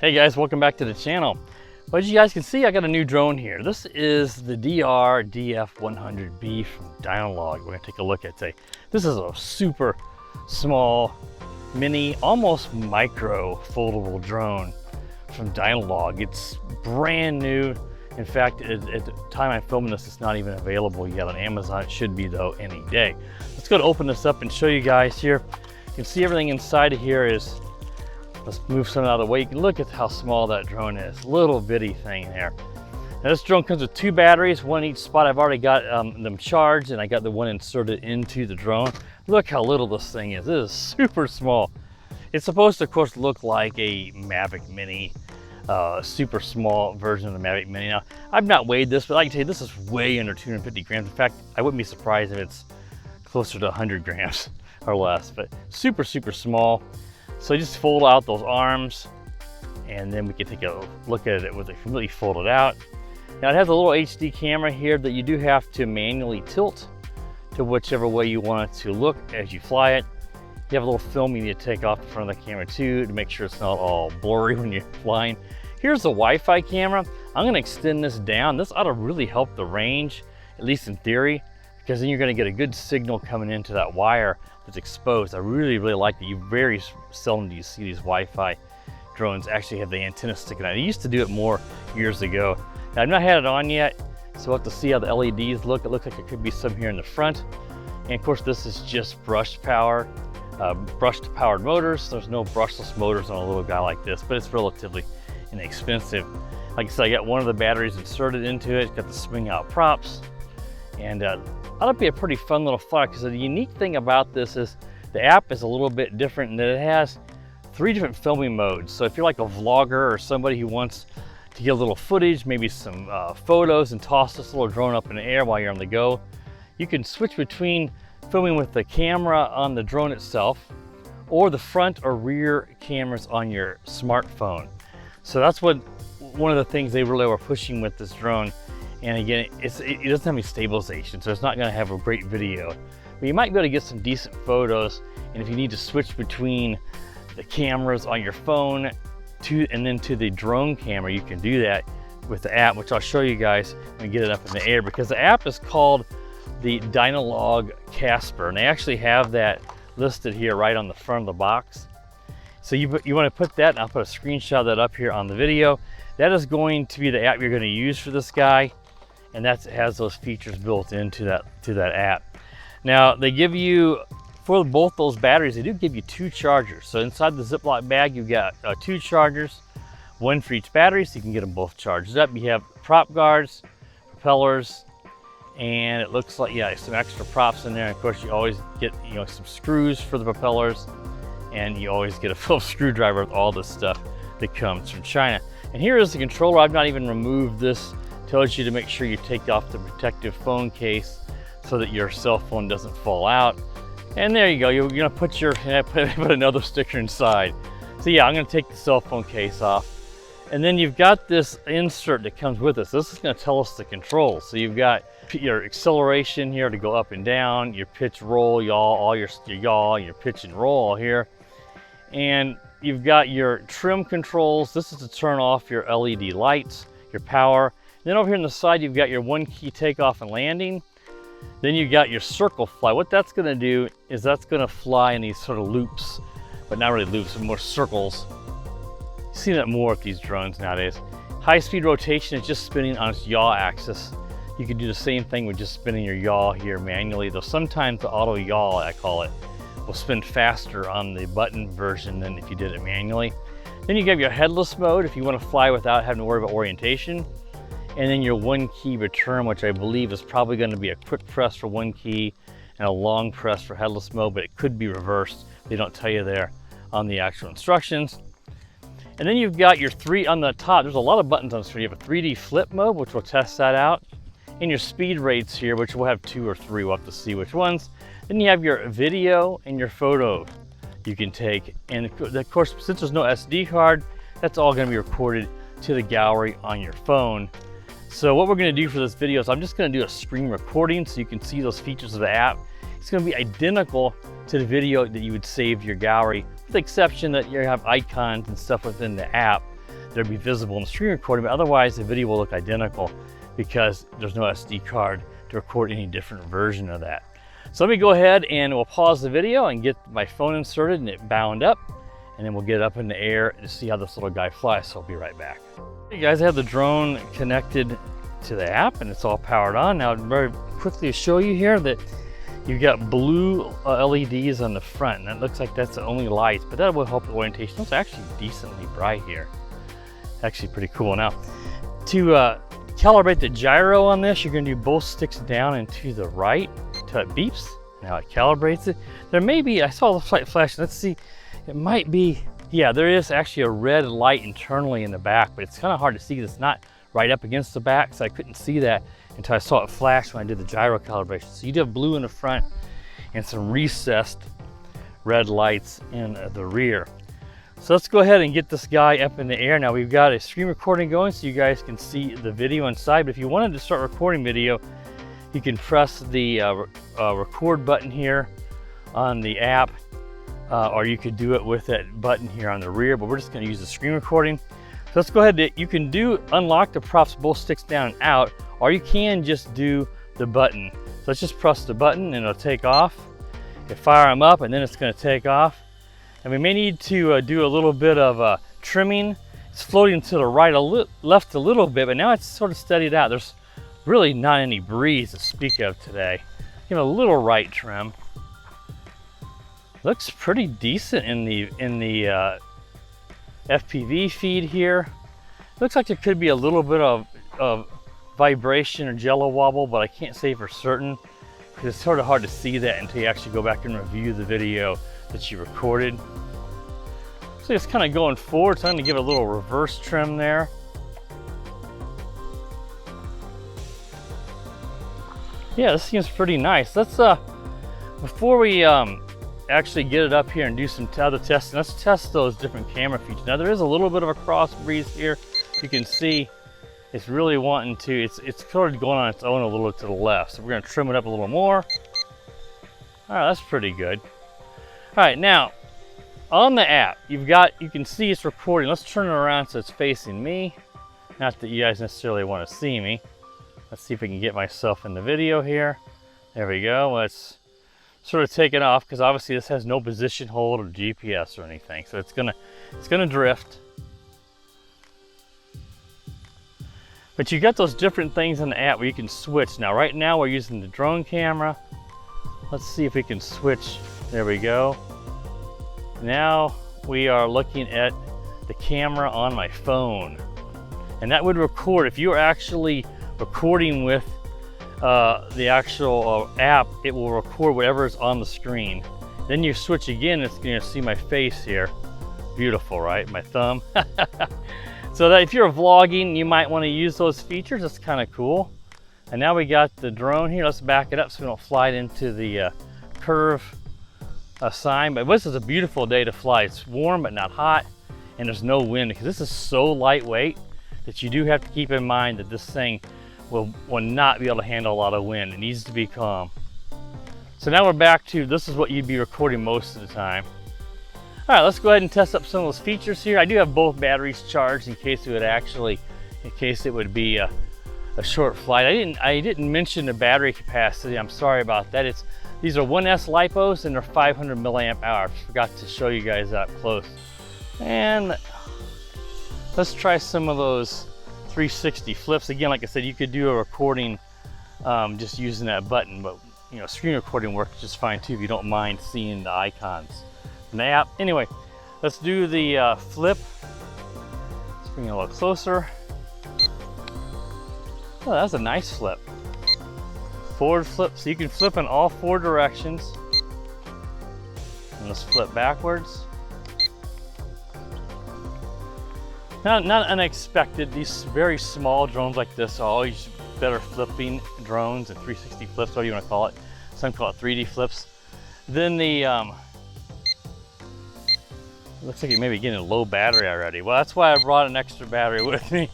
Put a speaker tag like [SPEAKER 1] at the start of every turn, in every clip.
[SPEAKER 1] Hey guys, welcome back to the channel. Well, as you guys can see, I got a new drone here. This is the DR-DF100B from Dynalog. We're gonna take a look at today. This is a super small, mini, almost micro foldable drone from Dynalog. It's brand new. In fact, at the time I'm filming this, it's not even available yet on Amazon. It should be though any day. Let's go to open this up and show you guys here. You can see everything inside of here is, let's move some out of the way. You can look at how small that drone is. Little bitty thing there. Now this drone comes with 2 batteries, one in each spot. I've already got them charged and I got the one inserted into the drone. Look how little this thing is. It is super small. It's supposed to, of course, look like a MAVIC Mini, super small version of the MAVIC Mini. Now, I've not weighed this, but I can tell you this is way under 250 grams. In fact, I wouldn't be surprised if it's closer to 100 grams or less, but super, super small. So you just fold out those arms and then we can take a look at it with it completely folded out. Now it has a little HD camera here that you do have to manually tilt to whichever way you want it to look as you fly it. You have a little film you need to take off the front of the camera too to make sure it's not all blurry when you're flying. Here's the Wi-Fi camera. I'm going to extend this down. This ought to really help the range, at least in theory, because then you're going to get a good signal coming into that wire that's exposed. I really, really like that. You very seldom do you see these Wi-Fi drones actually have the antenna sticking out. I used to do it more years ago. Now, I've not had it on yet, so we'll have to see how the LEDs look. It looks like there could be some here in the front. And of course, this is just brushed powered motors. There's no brushless motors on a little guy like this, but it's relatively inexpensive. Like I said, I got one of the batteries inserted into it. It's got the swing out props. And that'll be a pretty fun little flight, because the unique thing about this is the app is a little bit different in that it has 3 different filming modes. So if you're like a vlogger or somebody who wants to get a little footage, maybe some photos, and toss this little drone up in the air while you're on the go, you can switch between filming with the camera on the drone itself or the front or rear cameras on your smartphone. So that's one of the things they really were pushing with this drone. And again, it doesn't have any stabilization, so it's not going to have a great video. But you might be able to get some decent photos, and if you need to switch between the cameras on your phone and then to the drone camera, you can do that with the app, which I'll show you guys when we get it up in the air, because the app is called the Dynalog Casper, and they actually have that listed here right on the front of the box. So you want to put that, and I'll put a screenshot of that up here on the video. That is going to be the app you're going to use for this guy. And that has those features built into that app. Now they give you, for both those batteries, they do give you 2 chargers. So inside the Ziploc bag, you've got 2 chargers, 1 for each battery, so you can get them both charged up. You have prop guards, propellers, and it looks like, yeah, some extra props in there. And of course, you always get, some screws for the propellers, and you always get a Phillips screwdriver with all this stuff that comes from China. And here is the controller. I've not even removed this. Tells you to make sure you take off the protective phone case so that your cell phone doesn't fall out. And there you go. You're gonna put another sticker inside. So yeah, I'm gonna take the cell phone case off. And then you've got this insert that comes with this. This is gonna tell us the controls. So you've got your acceleration here to go up and down, your pitch, roll, yaw, all your yaw, your pitch and roll all here. And you've got your trim controls. This is to turn off your LED lights, your power. Then over here on the side, you've got your 1 key takeoff and landing. Then you've got your circle fly. What that's gonna do is that's gonna fly in these sort of loops, but not really loops, but more circles. You see that more with these drones nowadays. High speed rotation is just spinning on its yaw axis. You can do the same thing with just spinning your yaw here manually, though sometimes the auto yaw, I call it, will spin faster on the button version than if you did it manually. Then you have your headless mode if you wanna fly without having to worry about orientation. And then your 1 key return, which I believe is probably going to be a quick press for 1 key and a long press for headless mode, but it could be reversed. They don't tell you there on the actual instructions. And then you've got your 3 on the top. There's a lot of buttons on the screen. You have a 3D flip mode, which we'll test that out. And your speed rates here, which we'll have 2 or 3. We'll have to see which ones. Then you have your video and your photo you can take. And of course, since there's no SD card, that's all going to be recorded to the gallery on your phone. So what we're going to do for this video is I'm just going to do a screen recording so you can see those features of the app. It's going to be identical to the video that you would save to your gallery, with the exception that you have icons and stuff within the app. they'd be visible in the screen recording, but otherwise the video will look identical because there's no SD card to record any different version of that. So let me go ahead and we'll pause the video and get my phone inserted and it bound up, and then we'll get it up in the air to see how this little guy flies. So I'll be right back. Hey guys, I have the drone connected to the app and it's all powered on. Now very quickly to show you here that you've got blue LEDs on the front, and that looks like that's the only lights, but that will help the orientation. It's actually decently bright here. Actually pretty cool. Now to calibrate the gyro on this, you're going to do both sticks down and to the right until it beeps. Now it calibrates it. There may be, I saw the light flash, let's see, it might be, yeah, there is actually a red light internally in the back, but it's kind of hard to see. It's not right up against the back, so I couldn't see that until I saw it flash when I did the gyro calibration. So you do have blue in the front and some recessed red lights in the rear. So let's go ahead and get this guy up in the air. Now we've got a screen recording going so you guys can see the video inside, but if you wanted to start recording video, you can press the record button here on the app, or you could do it with that button here on the rear, but we're just gonna use the screen recording. So let's go ahead, you can unlock the props both sticks down and out, or you can just do the button. So let's just press the button and it'll take off. You fire them up and then it's gonna take off. And we may need to do a little bit of trimming. It's floating to the right, left a little bit, but now it's sort of steadied out. There's really not any breeze to speak of today. Give it a little right trim. Looks pretty decent in the FPV feed here. Looks like there could be a little bit of vibration or jello wobble, but I can't say for certain because it's sort of hard to see that until you actually go back and review the video that you recorded. So it's kind of going forward, so I'm going to give it a little reverse trim there. Yeah, this seems pretty nice. Let's before we actually get it up here and do some other testing, let's test those different camera features. Now there is a little bit of a cross breeze here. You can see it's really wanting to, it's sort of going on its own a little to the left. So we're going to trim it up a little more. All right, that's pretty good. All right, now on the app, you can see it's recording. Let's turn it around so it's facing me. Not that you guys necessarily want to see me. Let's see if we can get myself in the video here. There we go. Let's sort of take it off because obviously this has no position hold or GPS or anything. So it's gonna drift. But you got those different things in the app where you can switch. Now right now we're using the drone camera. Let's see if we can switch. There we go. Now we are looking at the camera on my phone. And that would record, if you're actually recording with the actual app, it will record whatever is on the screen. Then you switch again, it's gonna see my face here. Beautiful, right? My thumb. So that if you're vlogging, you might want to use those features. That's kind of cool. And now we got the drone here. Let's back it up so we don't fly it into the curve sign. But this is a beautiful day to fly. It's warm but not hot, and there's no wind because this is so lightweight that you do have to keep in mind that this thing will not be able to handle a lot of wind. It needs to be calm. So now we're back to, this is what you'd be recording most of the time. All right, let's go ahead and test up some of those features here. I do have both batteries charged in case it would be a short flight. I didn't mention the battery capacity. I'm sorry about that. These are 1S LiPos and they're 500 milliamp hours. Forgot to show you guys up close. And let's try some of those 360 flips. Again, like I said, you could do a recording just using that button, but you know, screen recording works just fine too if you don't mind seeing the icons in the app. Anyway, let's do the flip. Let's bring it a little closer. Oh, that's a nice flip. Forward flip, so you can flip in all four directions. And let's flip backwards. Not unexpected. These very small drones like this are always better flipping drones and 360 flips, whatever you want to call it. Some call it 3D flips. Then the looks like you may be getting a low battery already. Well, that's why I brought an extra battery with me.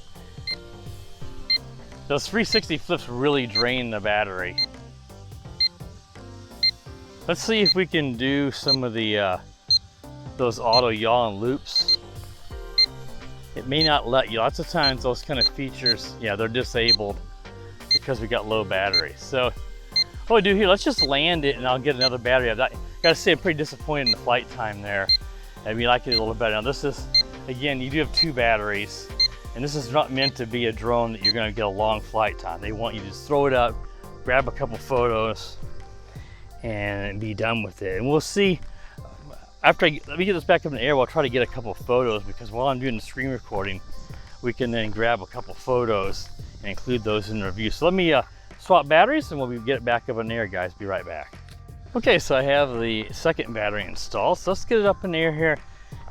[SPEAKER 1] Those 360 flips really drain the battery. Let's see if we can do some of the those auto yaw and loops. it may not let you. Lots of times those kind of features, yeah, they're disabled because we got low battery. So what we do here, let's just land it and I'll get another battery. I've gotta say I'm pretty disappointed in the flight time there. I mean, I like it a little better. Now this is, again, you do have 2 batteries, and this is not meant to be a drone that you're gonna get a long flight time. They want you to just throw it up, grab a couple photos, and be done with it. And we'll see, after let me get this back up in the air, we'll try to get a couple photos, because while I'm doing the screen recording, we can then grab a couple photos and include those in the review. So let me swap batteries and we'll get it back up in the air, guys. Be right back. Okay, so I have the second battery installed. So let's get it up in the air here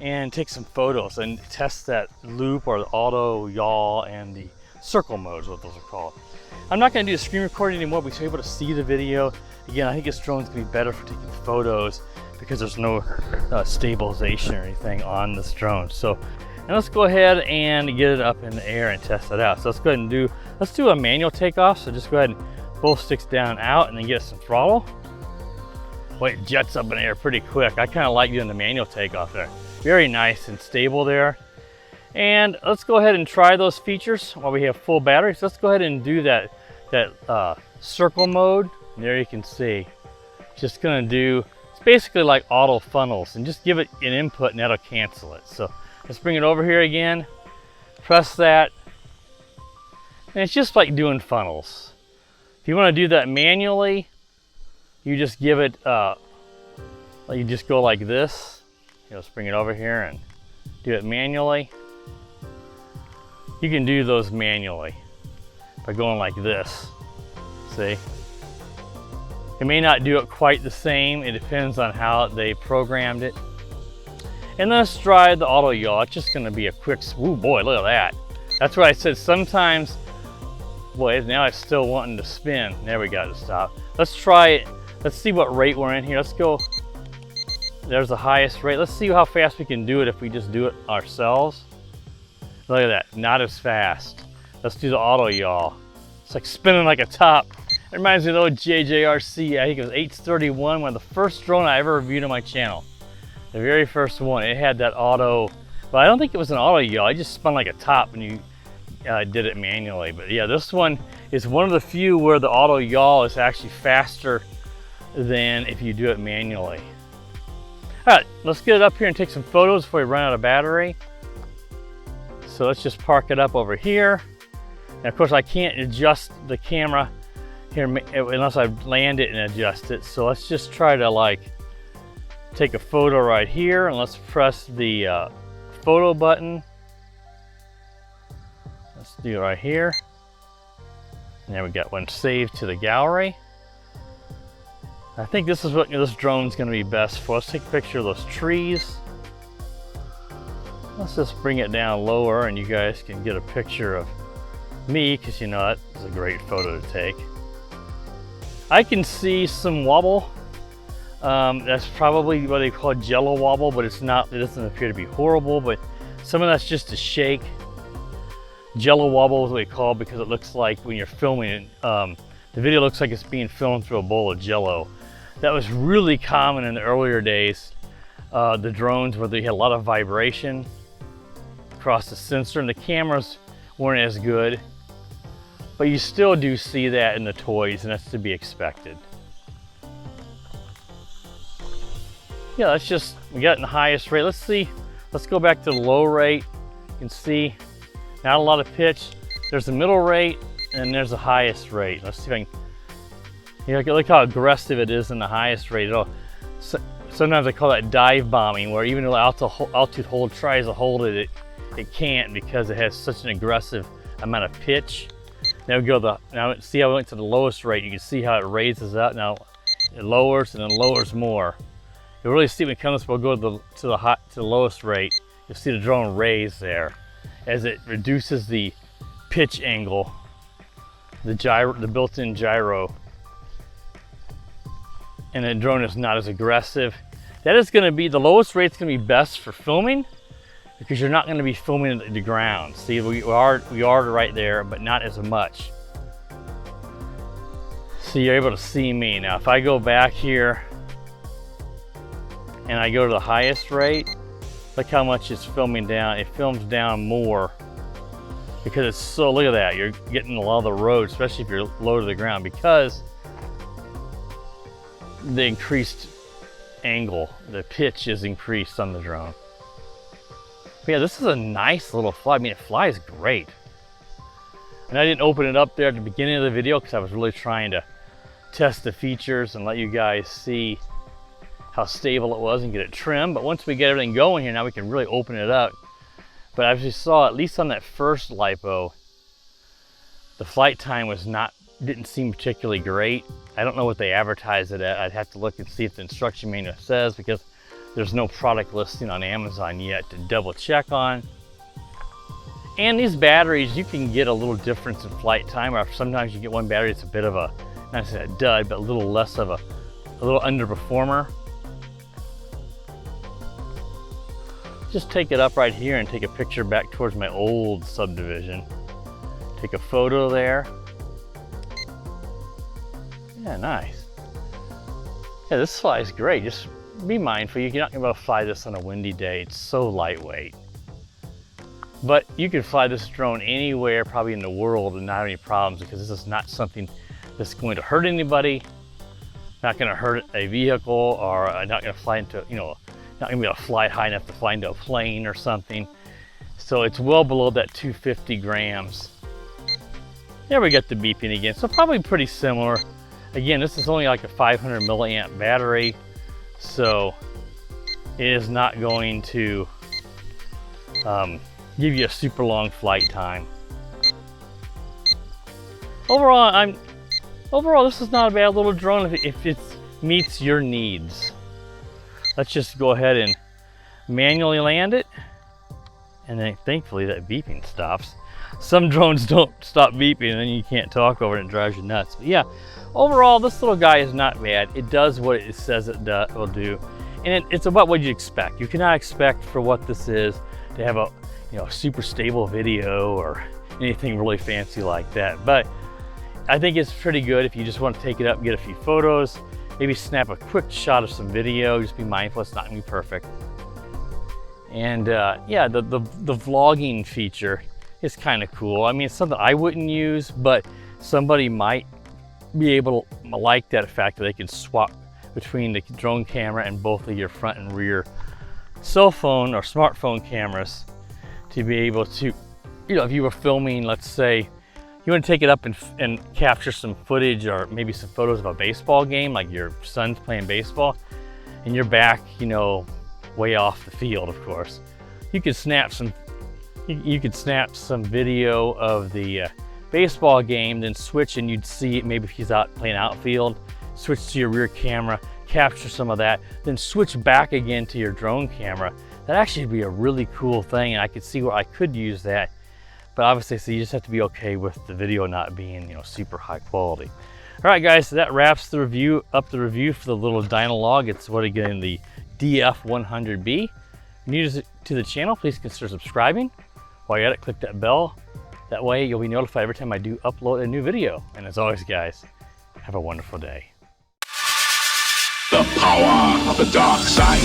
[SPEAKER 1] and take some photos and test that loop, or the auto, yaw, and the circle modes, what those are called. I'm not gonna do the screen recording anymore because you're able to see the video. Again, I think this drone's gonna be better for taking photos because there's no stabilization or anything on this drone. So, and let's go ahead and get it up in the air and test it out. So let's go ahead and let's do a manual takeoff. So just go ahead and both sticks down and out, and then get some throttle. Boy, it jets up in the air pretty quick. I kind of like doing the manual takeoff there. Very nice and stable there. And let's go ahead and try those features while we have full battery. So let's go ahead and do that circle mode. And there you can see, just gonna do, it's basically like auto funnels, and just give it an input and that'll cancel it. So let's bring it over here again, press that, and it's just like doing funnels. If you want to do that manually, you just give it, you just go like this. Let's bring it over here and do it manually. You can do those manually by going like this. See? It may not do it quite the same. It depends on how they programmed it. And then let's try the auto yaw. It's just gonna be a quick, ooh boy, look at that. That's what I said, sometimes, boy, now it's still wanting to spin. There we got to stop. Let's try it. Let's see what rate we're in here. Let's go, there's the highest rate. Let's see how fast we can do it if we just do it ourselves. Look at that, not as fast. Let's do the auto yaw. It's like spinning like a top. It reminds me of the old SJRC, I think it was 831, one of the first drone I ever reviewed on my channel. The very first one, it had that auto, but I don't think it was an auto yaw. I just spun like a top when you did it manually. But yeah, this one is one of the few where the auto yaw is actually faster than if you do it manually. All right, let's get it up here and take some photos before we run out of battery. So let's just park it up over here. And of course I can't adjust the camera here unless I land it and adjust it. So let's just try to like take a photo right here, and let's press the photo button. Let's do it right here. And there we got one saved to the gallery. I think this is what this drone's gonna be best for. Let's take a picture of those trees. Let's just bring it down lower and you guys can get a picture of me, because you know that is a great photo to take. I can see some wobble. That's probably what they call jello wobble, but it's not, it doesn't appear to be horrible, but some of that's just a shake. Jello wobble is what they call it because it looks like when you're filming it, the video looks like it's being filmed through a bowl of jello. That was really common in the earlier days, the drones, where they had a lot of vibration across the sensor, and the cameras weren't as good. But you still do see that in the toys, and that's to be expected. Yeah, let's just, we got it in the highest rate. Let's see, let's go back to the low rate. You can see not a lot of pitch. There's the middle rate, and there's the highest rate. Let's see if I can, you know, look how aggressive it is in the highest rate. Sometimes I call that dive bombing, where even though altitude hold tries to hold it, it can't, because it has such an aggressive amount of pitch. Now we go now see how I went to the lowest rate. You can see how it raises up. Now it lowers and then lowers more. You'll really see when it comes, we'll go to the lowest rate. You'll see the drone raise there as it reduces the pitch angle, the built-in gyro, and the drone is not as aggressive. That is going to be, the lowest rate's going to be best for filming, because you're not going to be filming the ground. See, we are right there, but not as much. So you're able to see me. Now if I go back here and I go to the highest rate, look Look how much it's filming down. It films down more because it's so, look at that. You're getting a lot of the road, especially if you're low to the ground, because the increased angle, the pitch is increased on the drone. But yeah, this is a nice little fly. I mean, it flies great. And I didn't open it up there at the beginning of the video because I was really trying to test the features and let you guys see how stable it was and get it trimmed. But once we get everything going here, now we can really open it up. But as you saw, at least on that first LiPo, the flight time didn't seem particularly great. I don't know what they advertise it at. I'd have to look and see if the instruction manual says, because there's no product listing on Amazon yet to double check on. And these batteries, you can get a little difference in flight time, or sometimes you get one battery that's a bit of a, not to say a dud, but a little less of a little underperformer. Just take it up right here and take a picture back towards my old subdivision. Take a photo there. Yeah, nice. Yeah, this flies great. Just be mindful, you're not gonna be able to fly this on a windy day. It's so lightweight. But you can fly this drone anywhere probably in the world and not have any problems, because this is not something that's going to hurt anybody, not gonna hurt a vehicle, or not gonna fly into, you know, not gonna be able to fly high enough to fly into a plane or something. So it's well below that 250 grams. There we got the beeping again. So probably pretty similar. Again, this is only like a 500 milliamp battery, so it is not going to give you a super long flight time. Overall, this is not a bad little drone if it meets your needs. Let's just go ahead and manually land it, and then thankfully that beeping stops. Some drones don't stop beeping and then you can't talk over it and it drives you nuts. But yeah, overall this little guy is not bad. It does what it says it will do, and it's about what you expect. You cannot expect for what this is to have a super stable video or anything really fancy like that. But I think it's pretty good if you just want to take it up and get a few photos. Maybe snap a quick shot of some video. Just be mindful, it's not gonna be perfect. And yeah, the vlogging feature is kind of cool. I mean, it's something I wouldn't use, but somebody might be able to like that fact that they can swap between the drone camera and both of your front and rear cell phone or smartphone cameras to be able to, if you were filming, let's say, you want to take it up and capture some footage or maybe some photos of a baseball game, like your son's playing baseball, and you're back, way off the field, of course. You could snap some video of the baseball game, then switch and you'd see maybe if he's out playing outfield, switch to your rear camera, capture some of that, then switch back again to your drone camera. That actually would be a really cool thing, and I could see where I could use that. But obviously, so you just have to be okay with the video not being, super high quality. All right, guys, so that wraps the review for the little Dynalog. It's again the DF100B. If you're new to the channel, please consider subscribing. While you're at it, click that bell. That way, you'll be notified every time I do upload a new video. And as always, guys, have a wonderful day.
[SPEAKER 2] The power of the dark side.